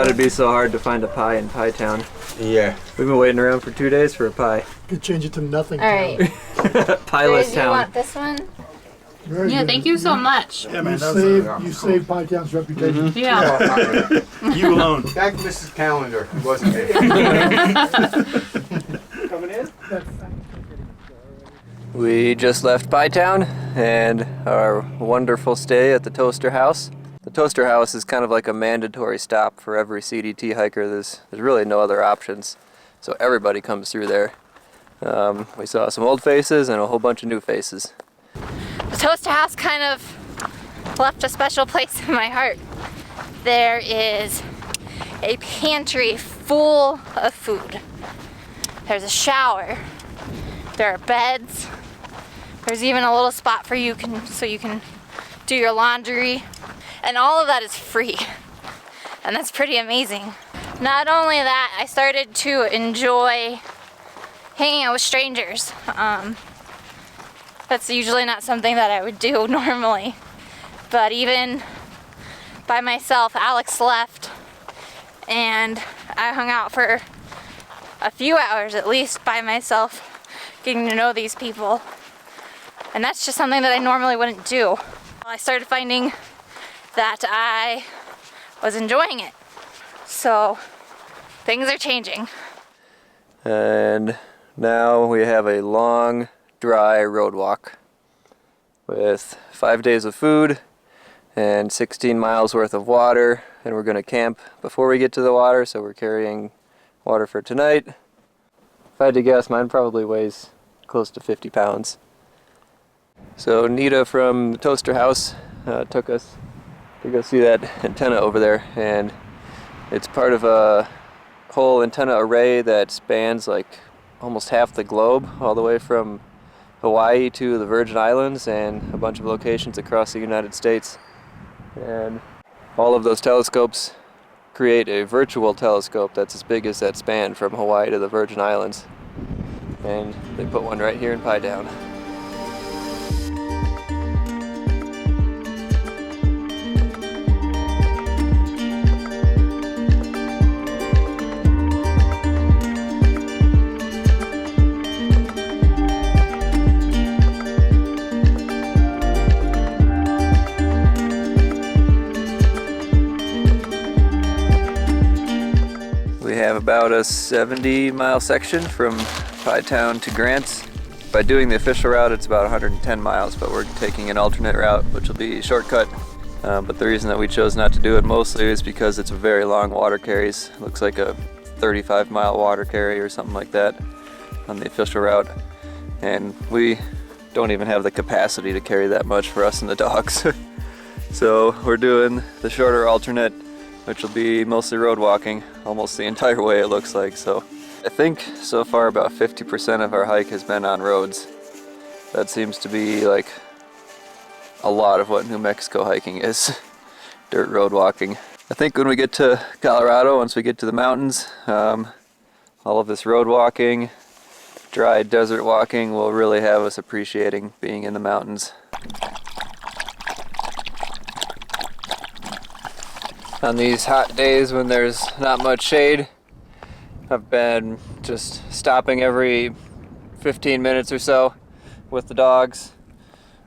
it'd be so hard to find a pie in Pie Town. Yeah. We've been waiting around for 2 days for a pie. Could change it to nothing. All right. Pieless Do you town. want this one? Very Yeah, good. thank you so much. Yeah, man, you saved Pie Town's reputation. Yeah. You alone. Back to Mrs. Calendar, who wasn't there. Coming in? We just left Pie Town and our wonderful stay at the Toaster House. The Toaster House is kind of like a mandatory stop for every CDT hiker. There's really no other options, so everybody comes through there. We saw some old faces and a whole bunch of new faces. The Toaster House kind of left a special place in my heart. There is a pantry full of food. There's a shower. There are beds. There's even a little spot for you so you can do your laundry. And all of that is free. And that's pretty amazing. Not only that, I started to enjoy hanging out with strangers. That's usually not something that I would do normally. But even by myself, Alex left and I hung out for a few hours at least by myself, getting to know these people. And that's just something that I normally wouldn't do. I started finding that I was enjoying it. So things are changing. And now we have a long, dry road walk with 5 days of food and 16 miles worth of water, and we're going to camp before we get to the water, so we're carrying water for tonight. If I had to guess, mine probably weighs close to 50 pounds. So Nita from the Toaster House took us to go see that antenna over there, and it's part of a whole antenna array that spans like almost half the globe, all the way from Hawaii to the Virgin Islands and a bunch of locations across the United States. And all of those telescopes create a virtual telescope that's as big as that span from Hawaii to the Virgin Islands. And they put one right here in Pie Town. About a 70-mile section from Pie Town to Grants. By doing the official route, it's about 110 miles, but we're taking an alternate route, which will be a shortcut. But the reason that we chose not to do it mostly is because it's a very long water carries. It looks like a 35-mile water carry or something like that on the official route. And we don't even have the capacity to carry that much for us and the dogs. So we're doing the shorter alternate, which will be mostly road walking almost the entire way, it looks like. So I think so far about 50% of our hike has been on roads. That seems to be like a lot of what New Mexico hiking is, dirt road walking. I think when we get to Colorado, once we get to the mountains, all of this road walking, dry desert walking will really have us appreciating being in the mountains. On these hot days when there's not much shade, I've been just stopping every 15 minutes or so with the dogs,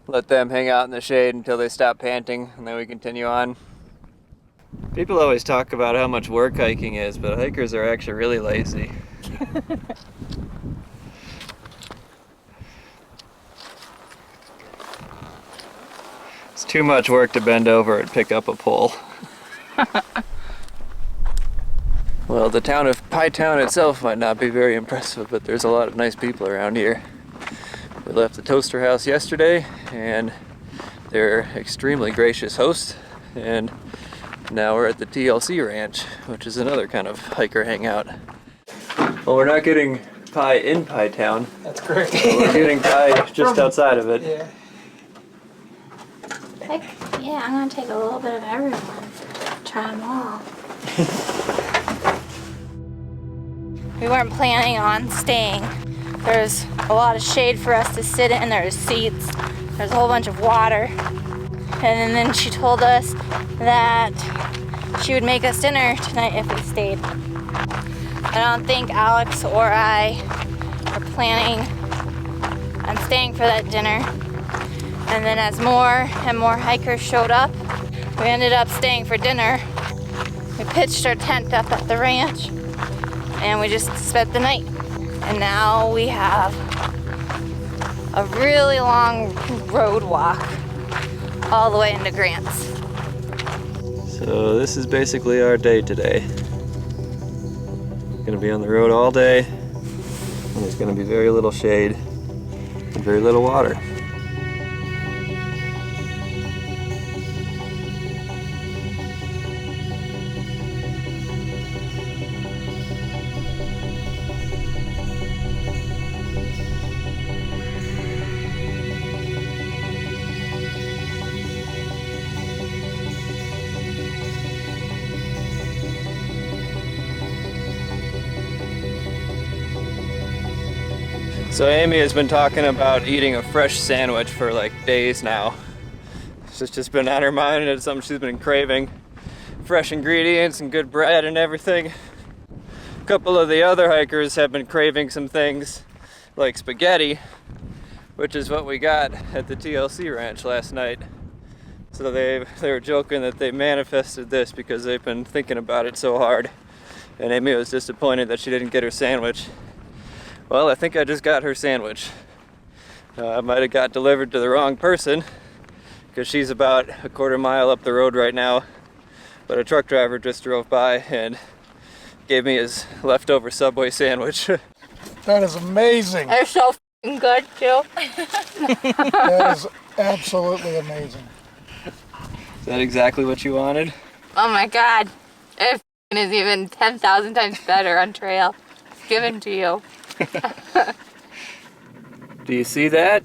let them hang out in the shade until they stop panting, and then we continue on. People always talk about how much work hiking is, but hikers are actually really lazy. It's too much work to bend over and pick up a pole. Well, the town of Pie Town itself might not be very impressive, but there's a lot of nice people around here. We left the Toaster House yesterday, and they're extremely gracious hosts, and now we're at the TLC Ranch, which is another kind of hiker hangout. Well, we're not getting pie in Pie Town. That's correct. We're getting pie just outside of it. Yeah. Yeah, I'm gonna take a little bit of everyone. Try them all. We weren't planning on staying. There's a lot of shade for us to sit in. There's seats. There's a whole bunch of water. And then she told us that she would make us dinner tonight if we stayed. I don't think Alex or I are planning on staying for that dinner. And then as more and more hikers showed up, we ended up staying for dinner. We pitched our tent up at the ranch and we just spent the night. And now we have a really long road walk all the way into Grants. So this is basically our day today. Gonna be on the road all day, and there's gonna be very little shade and very little water. So Amy has been talking about eating a fresh sandwich for like days now. It's just been on her mind, and it's something she's been craving. Fresh ingredients and good bread and everything. A couple of the other hikers have been craving some things like spaghetti, which is what we got at the TLC ranch last night. So they were joking that they manifested this because they've been thinking about it so hard. And Amy was disappointed that she didn't get her sandwich. Well, I think I just got her sandwich. I might have got delivered to the wrong person because she's about a quarter mile up the road right now. But a truck driver just drove by and gave me his leftover Subway sandwich. That is amazing. They're so f***ing good too. That is absolutely amazing. Is that exactly what you wanted? Oh my god. It f***ing is even 10,000 times better on trail. Given to you. Do you see that?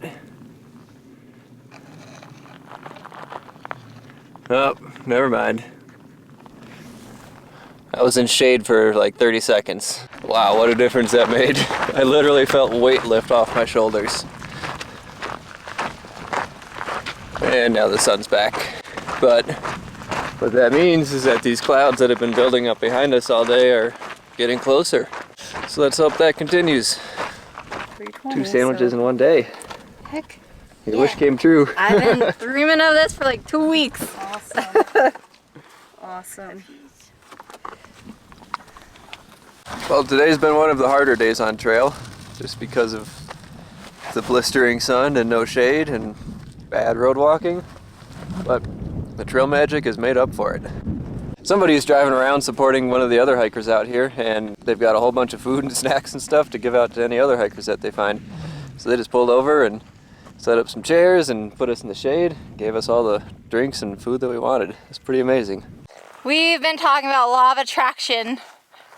Oh, never mind. I was in shade for like 30 seconds. Wow, what a difference that made. I literally felt weight lift off my shoulders. And now the sun's back. But what that means is that these clouds that have been building up behind us all day are getting closer. So let's hope that continues. 2 sandwiches in one day. Heck. Your wish came true. I've been dreaming of this for like 2 weeks. Awesome. Awesome. Well, today's been one of the harder days on trail, just because of the blistering sun and no shade and bad road walking. But the trail magic has made up for it. Somebody's driving around supporting one of the other hikers out here, and they've got a whole bunch of food and snacks and stuff to give out to any other hikers that they find. So they just pulled over and set up some chairs and put us in the shade, gave us all the drinks and food that we wanted. It's pretty amazing. We've been talking about law of attraction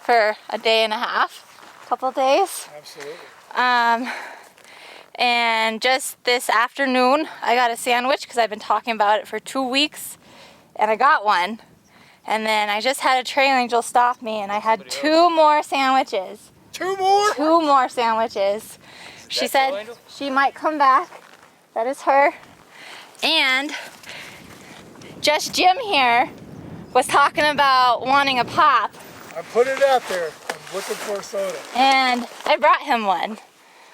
for a day and a half, a couple days. Absolutely. And just this afternoon, I got a sandwich because I've been talking about it for 2 weeks, and I got one. And then I just had a trail angel stop me, and I had 2 more sandwiches. 2 more? 2 more sandwiches. She said she might come back. That is her. And just Jim here was talking about wanting a pop. I put it out there. I'm looking for a soda. And I brought him one.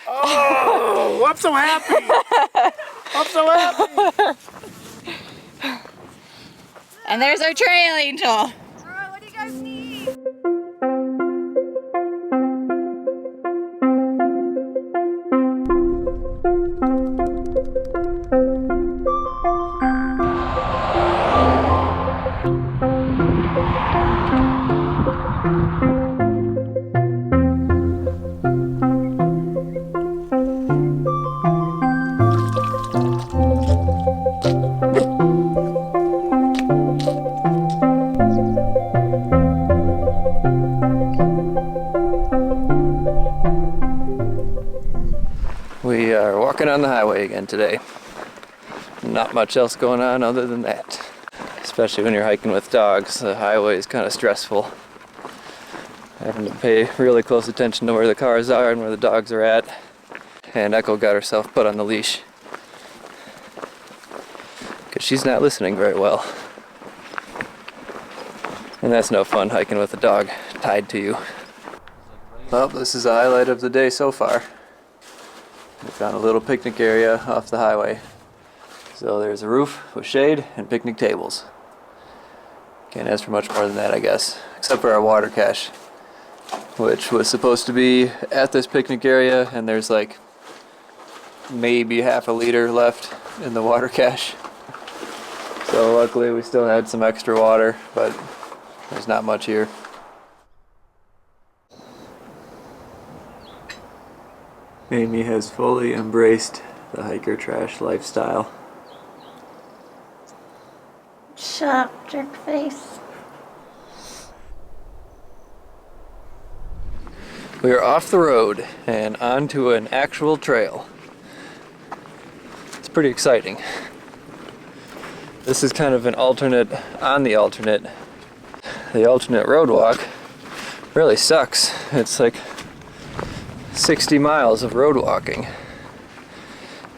Oh, I'm so happy. I'm so happy. And there's our trail angel. What do you guys need? We are walking on the highway again today. Not much else going on other than that. Especially when you're hiking with dogs, the highway is kind of stressful. Having to pay really close attention to where the cars are and where the dogs are at. And Echo got herself put on the leash, because she's not listening very well. And that's no fun hiking with a dog tied to you. Well, this is the highlight of the day so far. We found a little picnic area off the highway. So there's a roof with shade and picnic tables. Can't ask for much more than that, I guess. Except for our water cache, which was supposed to be at this picnic area, and there's like maybe half a liter left in the water cache. So luckily we still had some extra water, but there's not much here. Amy has fully embraced the hiker trash lifestyle. Shut up, jerk face. We are off the road and onto an actual trail. It's pretty exciting. This is kind of an alternate on the alternate. The alternate road walk really sucks. It's like 60 miles of road walking.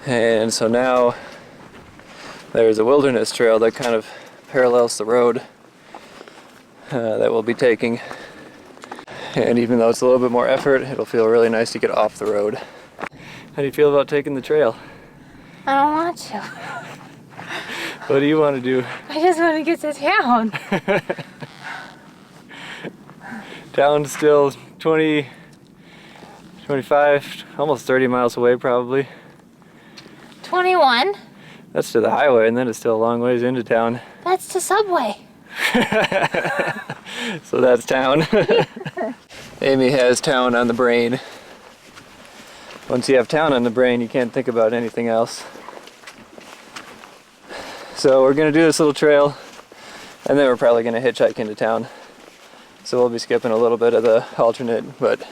And so now there's a wilderness trail that kind of parallels the road that we'll be taking. And even though it's a little bit more effort, it'll feel really nice to get off the road. How do you feel about taking the trail? I don't want to. What do you want to do? I just want to get to town. Town's still 20, 25, almost 30 miles away probably. 21. That's to the highway, and then it's still a long ways into town. That's to Subway. So that's town. Amy has town on the brain. Once you have town on the brain, you can't think about anything else. So we're gonna do this little trail, and then we're probably gonna hitchhike into town. So we'll be skipping a little bit of the alternate, but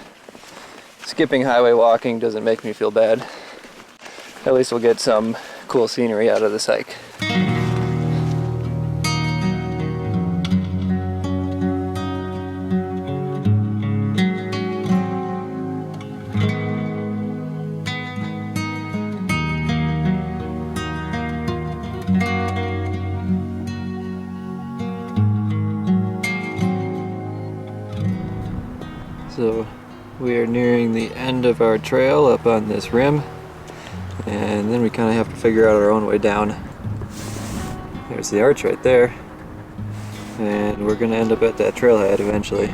skipping highway walking doesn't make me feel bad. At least we'll get some cool scenery out of this hike. So we are nearing the end of our trail up on this rim, and then we kind of have to figure out our own way down. There's the arch right there, and we're going to end up at that trailhead eventually.